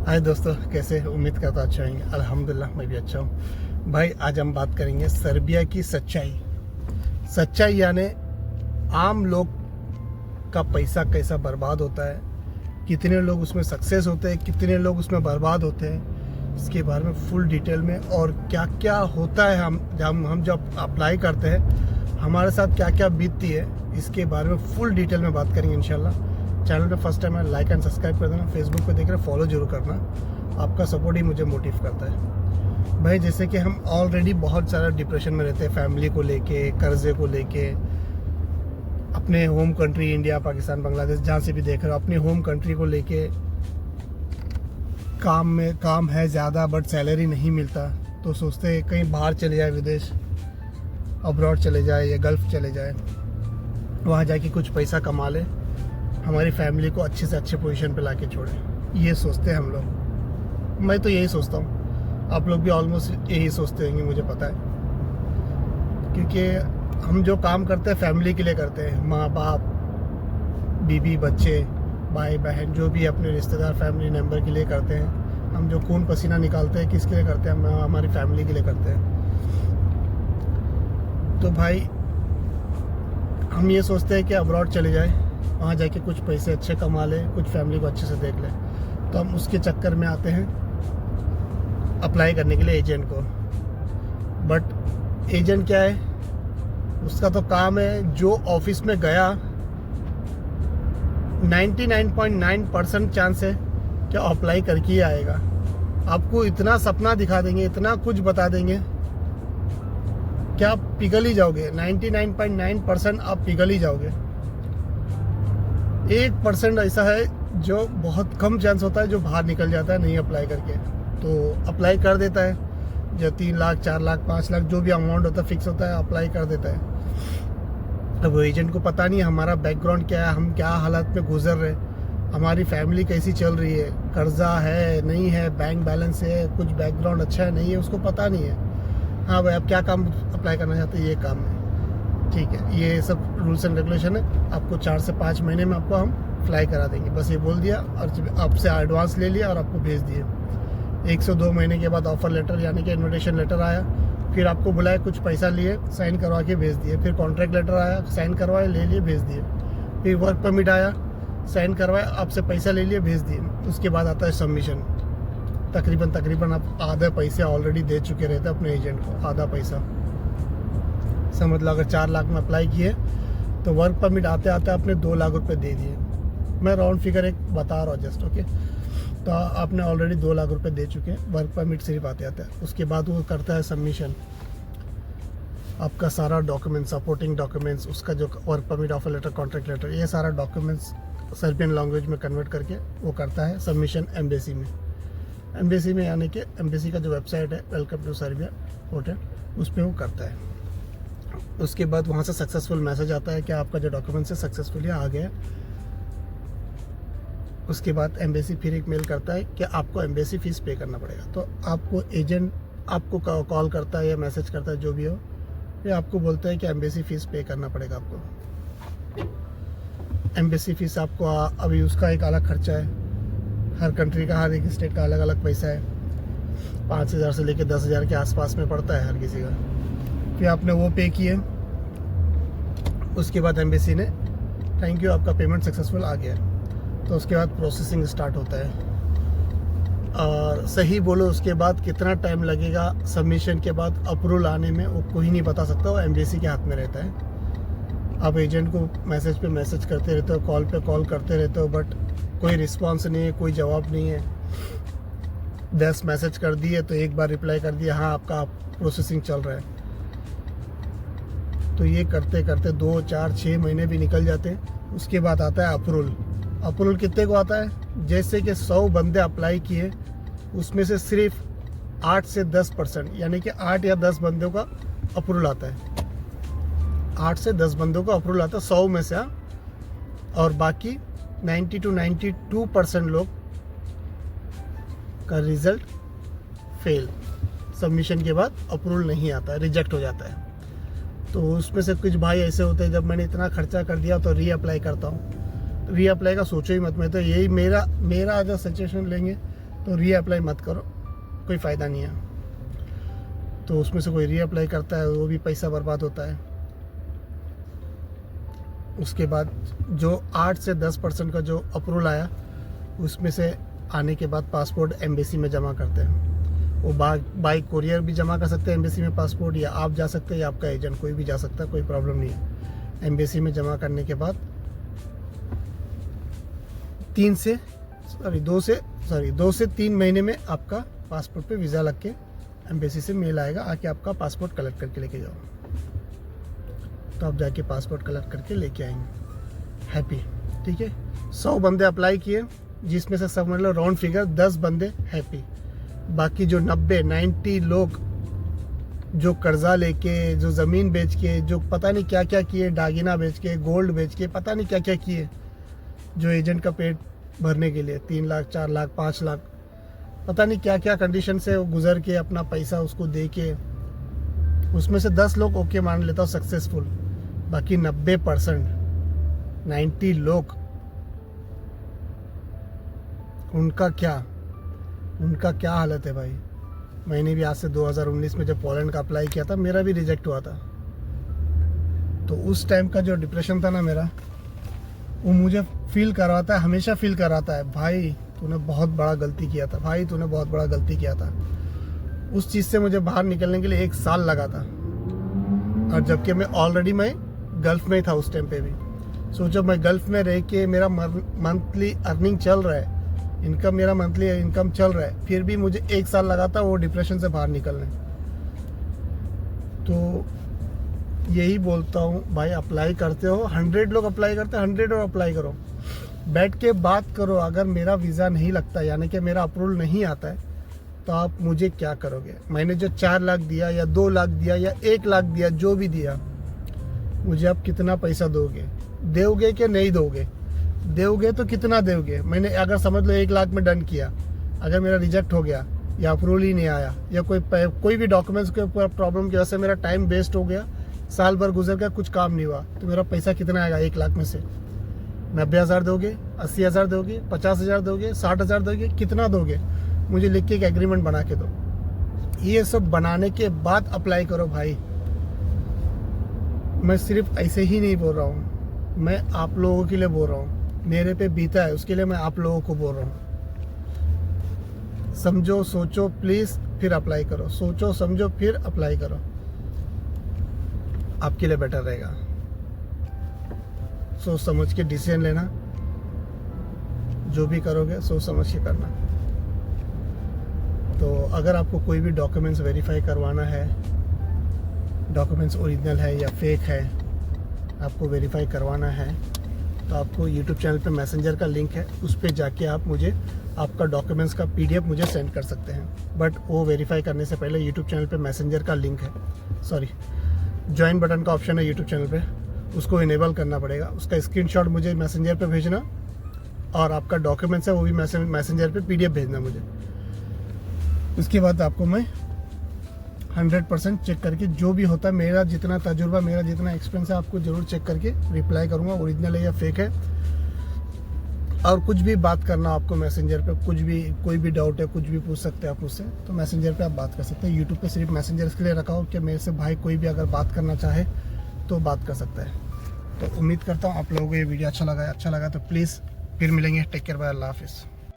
हाय दोस्तों, कैसे? उम्मीद करता अच्छा होंगे। अल्हम्दुलिल्लाह मैं भी अच्छा हूँ। भाई आज हम बात करेंगे सर्बिया की सच्चाई यानी आम लोग का पैसा कैसा बर्बाद होता है, कितने लोग उसमें सक्सेस होते हैं, कितने लोग उसमें बर्बाद होते हैं, इसके बारे में फुल डिटेल में। और क्या क्या होता है हम जब अप्लाई करते हैं हमारे साथ क्या क्या बीतती है, इसके बारे में फुल डिटेल में बात करेंगे इंशाल्लाह। चैनल पे फर्स्ट टाइम है, लाइक एंड सब्सक्राइब कर देना। फेसबुक पे देख रहे फॉलो जरूर करना, आपका सपोर्ट ही मुझे मोटिव करता है। भाई जैसे कि हम ऑलरेडी बहुत सारा डिप्रेशन में रहते हैं, फैमिली को लेके, कर्जे को लेके, अपने home country India, Pakistan, Bangladesh, जहाँ से भी देख रहे हो, अपनी होम कंट्री को लेके काम है ज़्यादा बट सैलरी नहीं मिलता, तो सोचते हैं कहीं बाहर चले जाए, विदेश अब्रॉड चले जाए या गल्फ़ चले जाए, वहाँ जाके कुछ पैसा कमा ले, हमारी फैमिली को अच्छे से अच्छे पोजीशन पे लाके छोड़े। ये सोचते हैं हम लोग। मैं तो यही सोचता हूँ, आप लोग भी ऑलमोस्ट यही सोचते होंगे, मुझे पता है। क्योंकि हम जो काम करते हैं फैमिली के लिए करते हैं, माँ बाप, बीवी, बच्चे, भाई बहन, जो भी अपने रिश्तेदार, फैमिली मेम्बर के लिए करते हैं। हम जो खून पसीना निकालते हैं किसके लिए करते हैं? हम हमारी फैमिली के लिए करते हैं। तो भाई हम ये सोचते हैं कि अब्रॉड चले जाए, वहाँ जाके कुछ पैसे अच्छे कमा ले, कुछ फैमिली को अच्छे से देख ले, तो हम उसके चक्कर में आते हैं अप्लाई करने के लिए एजेंट को। बट एजेंट क्या है? उसका तो काम है, जो ऑफिस में गया 99.9% चांस है कि अप्लाई करके ही आएगा। आपको इतना सपना दिखा देंगे, इतना कुछ बता देंगे कि आप पिघल ही जाओगे। 99.9% आप पिघल ही जाओगे। 1% ऐसा है जो बहुत कम चांस होता है जो बाहर निकल जाता है नहीं अप्लाई करके। तो अप्लाई कर देता है, जो 3 लाख, 4 लाख, 5 लाख जो भी अमाउंट होता है फिक्स होता है, अप्लाई कर देता है। अब वो एजेंट को पता नहीं हमारा बैकग्राउंड क्या है, हम क्या हालत में गुजर रहे, हमारी फैमिली कैसी चल रही है, कर्जा है नहीं है, बैंक बैलेंस है, कुछ बैकग्राउंड अच्छा है नहीं है, उसको पता नहीं है। हाँ भाई, आप क्या काम अप्लाई करना चाहते हैं, ये काम है, ठीक है, ये सब रूल्स एंड रेगुलेशन है। आपको 4 से 5 महीने में आपको हम फ्लाई करा देंगे, बस ये बोल दिया और आपसे एडवांस ले लिया और आपको भेज दिए। 1 से 2 महीने के बाद ऑफर लेटर यानी कि इन्विटेशन लेटर आया, फिर आपको बुलाया, कुछ पैसा लिए, साइन करवा के भेज दिए। फिर कॉन्ट्रैक्ट लेटर आया, साइन करवाए, ले लिए, भेज दिए। फिर वर्क परमिट आया, साइन करवाए, आपसे पैसा ले लिए, भेज दिए। उसके बाद आता है सबमिशन। तकरीबन आप आधे पैसे ऑलरेडी दे चुके रहते हैं अपने एजेंट को, आधा पैसा समझ लो। अगर 4 लाख में अप्लाई किए तो वर्क परमिट आते आते आपने 2 लाख रुपए दे दिए। मैं राउंड फिगर एक बता रहा हूँ जस्ट, ओके। तो आपने ऑलरेडी 2 लाख रुपए दे चुके हैं, वर्क परमिट सिर्फ आते आते हैं। उसके बाद वो करता है सबमिशन, आपका सारा डॉक्यूमेंट, सपोर्टिंग डॉक्यूमेंट्स, उसका जो work permit, offer letter, contract letter, ये सारा डॉक्यूमेंट्स सर्बियन लैंग्वेज में कन्वर्ट करके वो करता है सबमिशन एम्बेसी में यानी कि एम्बेसी का जो वेबसाइट है, वेलकम टू सर्बिया पोर्टल, उस पर वो करता है। उसके बाद वहाँ से सक्सेसफुल मैसेज आता है कि आपका जो डॉक्यूमेंट्स है सक्सेसफुली आ गया। उसके बाद एम्बेसी फिर एक मेल करता है कि आपको एम्बेसी फ़ीस पे करना पड़ेगा। तो आपको एजेंट आपको कॉल करता है या मैसेज करता है, जो भी हो, ये आपको बोलता है कि एम्बेसी फ़ीस पे करना पड़ेगा आपको। एम्बेसी फ़ीस आपको अभी उसका एक अलग खर्चा है, हर कंट्री का, हर एक स्टेट का अलग अलग पैसा है। 5,000 से लेकर 10,000 के आसपास में पड़ता है हर किसी का। फिर आपने वो पे किए, उसके बाद एम्बेसी ने थैंक यू, आपका पेमेंट सक्सेसफुल आ गया। तो उसके बाद प्रोसेसिंग स्टार्ट होता है। और सही बोलो, उसके बाद कितना टाइम लगेगा सबमिशन के बाद अप्रूवल आने में, वो कोई नहीं बता सकता, वो एम्बेसी के हाथ में रहता है। आप एजेंट को मैसेज पे मैसेज करते रहते हो, कॉल पे कॉल करते रहते हो, बट कोई रिस्पांस नहीं है, कोई जवाब नहीं है। 10 मैसेज कर दिए तो एक बार रिप्लाई कर दिया, हाँ आपका प्रोसेसिंग चल रहा है। तो ये करते करते 2, 4, 6 महीने भी निकल जाते हैं। उसके बाद आता है अप्रूवल कितने को आता है? जैसे कि 100 बंदे अप्लाई किए, उसमें से सिर्फ 8 से 10% यानी कि 8 या 10 बंदों का अप्रूवल आता है। 8 से 10 बंदों का अप्रूवल आता है 100 में से, और बाकी 90 to 92% लोग का रिजल्ट फेल, सबमिशन के बाद अप्रूवल नहीं आता है, रिजेक्ट हो जाता है। तो उसमें से कुछ भाई ऐसे होते हैं, जब मैंने इतना खर्चा कर दिया तो रीअप्लाई करता हूँ। रीअप्लाई का सोचो ही मत। मैं तो यही मेरा अगर सिचुएशन लेंगे तो रीअप्लाई मत करो, कोई फ़ायदा नहीं है। तो उसमें से कोई रीअप्लाई करता है वो भी पैसा बर्बाद होता है। उसके बाद जो 8 से 10% का जो अप्रूवल आया, उसमें से आने के बाद पासपोर्ट एम्बेसी में जमा करते हैं। वो बाई कोरियर भी जमा कर सकते हैं एम्बेसी में पासपोर्ट, या आप जा सकते हैं या आपका एजेंट, कोई भी जा सकता है, कोई प्रॉब्लम नहीं है। एम्बेसी में जमा करने के बाद 2 से 3 महीने में आपका पासपोर्ट पे वीज़ा लग के एम्बेसी से मेल आएगा, आके आपका पासपोर्ट कलेक्ट करके लेके जाओ। तो आप जाके पासपोर्ट कलेक्ट करके लेके आएंगे हैप्पी। ठीक है, 100 बंदे अप्लाई किए, जिसमें से सब मतलब राउंड फिगर 10 बंदे हैप्पी। बाकी जो 90 लोग जो कर्जा लेके, जो ज़मीन बेच के, जो पता नहीं क्या क्या किए, दागिना बेच के, गोल्ड बेच के, पता नहीं क्या क्या किए, जो एजेंट का पेट भरने के लिए 3 लाख 4 लाख 5 लाख, पता नहीं क्या क्या कंडीशन से गुजर के अपना पैसा उसको दे के, उसमें से 10 लोग ओके मान लेता हूँ सक्सेसफुल। बाकी 90% 90 लोग, उनका क्या हालत है भाई। मैंने भी आज से 2019 में जब पोलैंड का अप्लाई किया था, मेरा भी रिजेक्ट हुआ था। तो उस टाइम का जो डिप्रेशन था ना मेरा, वो मुझे फील करवाता है, हमेशा फील कराता है, भाई तूने बहुत बड़ा गलती किया था, भाई तूने बहुत बड़ा गलती किया था। उस चीज़ से मुझे बाहर निकलने के लिए 1 साल लगा था। और जबकि मैं गल्फ में था उस टाइम पे भी। सोचो, मैं गल्फ में रह के मेरा मंथली अर्निंग चल रहा है, इनकम, मेरा मंथली इनकम चल रहा है, फिर भी मुझे 1 साल लगा था वो डिप्रेशन से बाहर निकलने। तो यही बोलता हूँ भाई, अप्लाई करते हो, 100 लोग अप्लाई करते हैं, 100 और अप्लाई करो, बैठ के बात करो। अगर मेरा वीज़ा नहीं लगता, यानी कि मेरा अप्रूवल नहीं आता है, तो आप मुझे क्या करोगे। मैंने जो 4 लाख दिया या 2 लाख दिया या 1 लाख दिया, जो भी दिया, मुझे आप कितना पैसा दोगे कि नहीं दोगे तो कितना दोगे। मैंने अगर समझ लो 1 लाख में डन किया, अगर मेरा रिजेक्ट हो गया या अप्रूवल ही नहीं आया, या कोई भी डॉक्यूमेंट्स के ऊपर प्रॉब्लम की वजह से मेरा टाइम वेस्ट हो गया, साल भर गुजर गया, कुछ काम नहीं हुआ, तो मेरा पैसा कितना आएगा 1 लाख में से? 90,000 दोगे, 80,000 दोगे, 50,000 दोगे, 60,000 दोगे, कितना दोगे? मुझे लिख के एक एग्रीमेंट बना के दो। ये सब बनाने के बाद अप्लाई करो भाई। मैं सिर्फ ऐसे ही नहीं बोल रहा हूँ, मैं आप लोगों के लिए बोल रहा हूँ, मेरे पे बीता है उसके लिए मैं आप लोगों को बोल रहा हूँ। समझो, सोचो प्लीज़, फिर अप्लाई करो। सोचो समझो फिर अप्लाई करो, आपके लिए बेटर रहेगा। सोच समझ के डिसीजन लेना, जो भी करोगे सोच समझ के करना। तो अगर आपको कोई भी डॉक्यूमेंट्स वेरीफाई करवाना है, डॉक्यूमेंट्स ओरिजिनल है या फेक है, आपको वेरीफाई करवाना है, तो आपको YouTube चैनल पे मैसेंजर का लिंक है, उस पर जाके आप मुझे आपका डॉक्यूमेंट्स का PDF मुझे सेंड कर सकते हैं। बट वो वेरीफाई करने से पहले YouTube चैनल पे मैसेंजर का लिंक है, ज्वाइन बटन का ऑप्शन है YouTube चैनल पे, उसको इनेबल करना पड़ेगा। उसका स्क्रीनशॉट मुझे मैसेंजर पे भेजना, और आपका डॉक्यूमेंट्स है वो भी मैसेंजर पे PDF भेजना मुझे। उसके बाद आपको मैं 100% चेक करके, जो भी होता है, मेरा जितना तजुर्बा, मेरा जितना एक्सपीरियंस है, आपको ज़रूर चेक करके रिप्लाई करूँगा, ओरिजिनल है या फेक है। और कुछ भी बात करना आपको मैसेंजर पे, कुछ भी, कोई भी डाउट है, कुछ भी पूछ सकते हैं आप मुझसे, तो मैसेंजर पे आप बात कर सकते हैं। यूट्यूब पे सिर्फ मैसेंजर इसके लिए रखा हो कि मेरे से भाई कोई भी अगर बात करना चाहे तो बात कर सकता है। तो उम्मीद करता हूँ आप लोगों को ये वीडियो अच्छा लगा तो प्लीज़ फिर मिलेंगे। टेक केयर, बाय, अल्लाह हाफिज़।